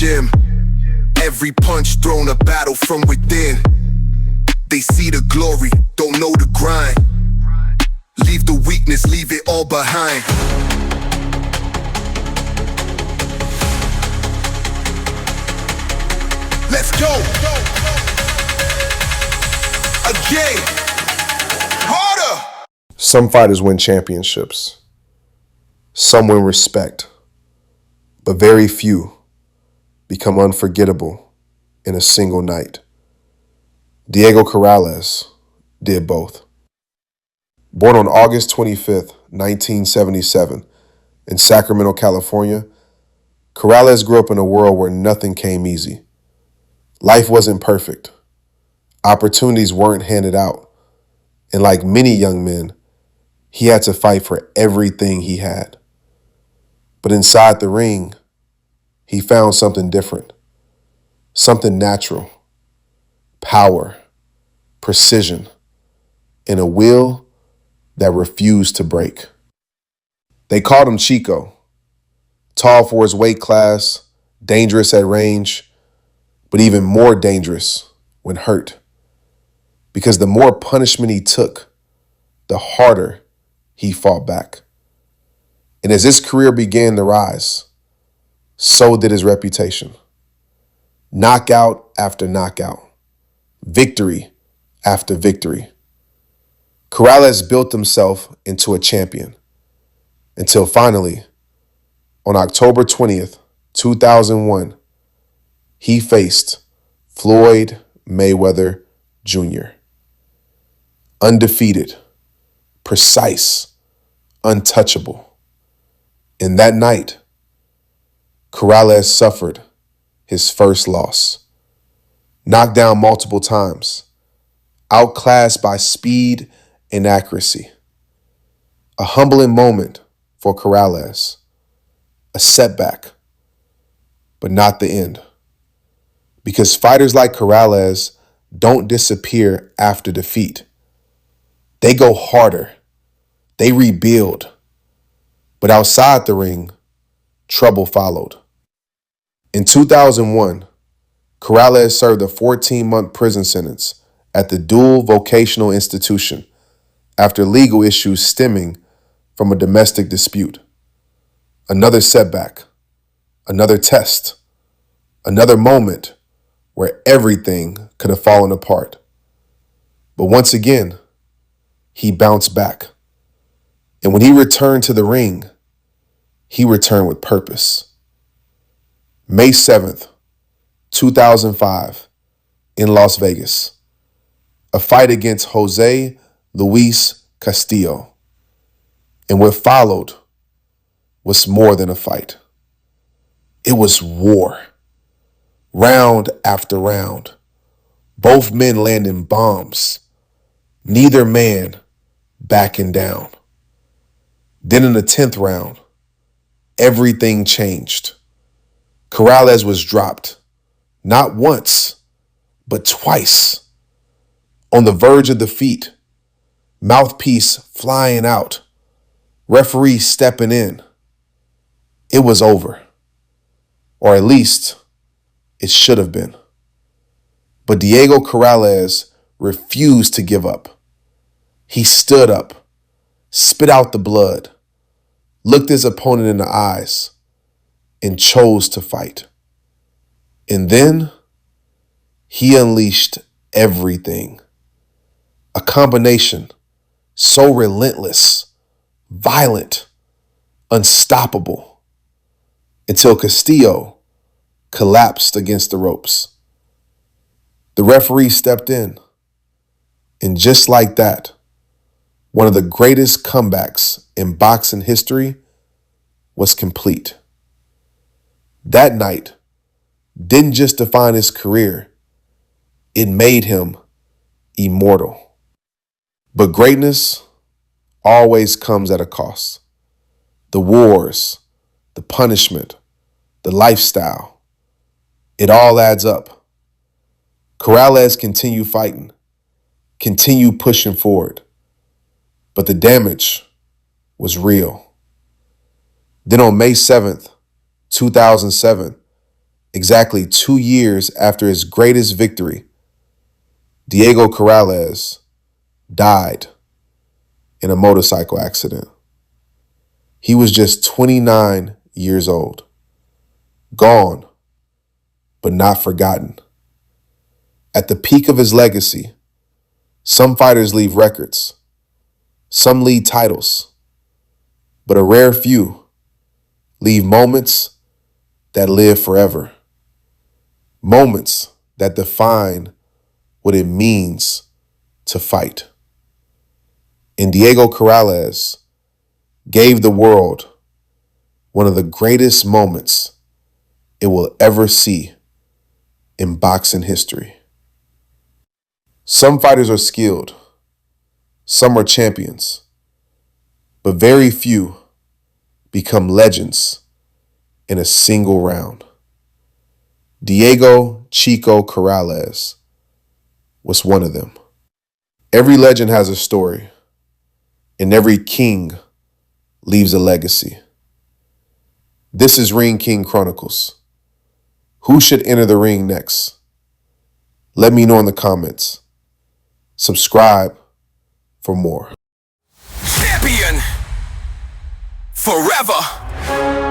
gym. Every punch thrown a battle from within. They see the glory, don't know the grind. Leave the weakness, leave it all behind. Let's go! Again! Harder! Some fighters win championships. Some win respect. But very few become unforgettable in a single night. Diego Corrales did both. Born on August 25th, 1977, in Sacramento, California, Corrales grew up in a world where nothing came easy. Life wasn't perfect. Opportunities weren't handed out. And like many young men, he had to fight for everything he had. But inside the ring, he found something different, something natural, power, precision, and a will that refused to break. They called him Chico, tall for his weight class, dangerous at range, but even more dangerous when hurt. Because the more punishment he took, the harder he fought back. And as his career began to rise, so did his reputation. Knockout after knockout, victory after victory. Corrales built himself into a champion until finally, on October 20th, 2001, he faced Floyd Mayweather Jr. Undefeated, precise, untouchable. And that night, Corrales suffered his first loss. Knocked down multiple times, outclassed by speed and accuracy. A humbling moment for Corrales, a setback, but not the end. Because fighters like Corrales don't disappear after defeat. They go harder, they rebuild. But outside the ring, trouble followed. In 2001, Corrales served a 14-month prison sentence at the Dual Vocational Institution after legal issues stemming from a domestic dispute. Another setback, another test, another moment where everything could have fallen apart. But once again, he bounced back. And when he returned to the ring, he returned with purpose. May 7th, 2005, in Las Vegas, a fight against José Luis Castillo. And what followed was more than a fight. It was war. Round after round, both men landing bombs, neither man backing down. Then in the 10th round, everything changed. Corrales was dropped, not once, but twice. On the verge of defeat, mouthpiece flying out, referee stepping in. It was over. Or at least, it should have been. But Diego Corrales refused to give up. He stood up, spit out the blood, looked his opponent in the eyes, and chose to fight. And then he unleashed everything. A combination so relentless, violent, unstoppable, until Castillo collapsed against the ropes. The referee stepped in, and just like that, one of the greatest comebacks in boxing history was complete. That night didn't just define his career, it made him immortal. But greatness always comes at a cost. The wars, the punishment, the lifestyle, it all adds up. Corrales continued fighting, continued pushing forward, but the damage was real. Then on May 7th, 2007, Exactly 2 years after his greatest victory, Diego Corrales died in a motorcycle accident. He was just 29 years old. Gone, but not forgotten. At the peak of his legacy, some fighters leave records, some lead titles, but a rare few leave moments that live forever. Moments that define what it means to fight. And Diego Corrales gave the world one of the greatest moments it will ever see in boxing history. Some fighters are skilled, some are champions, but very few become legends in a single round. Diego Chico Corrales was one of them. Every legend has a story, and every king leaves a legacy. This is Ring King Chronicles. Who should enter the ring next? Let me know in the comments. Subscribe for more. Champion forever.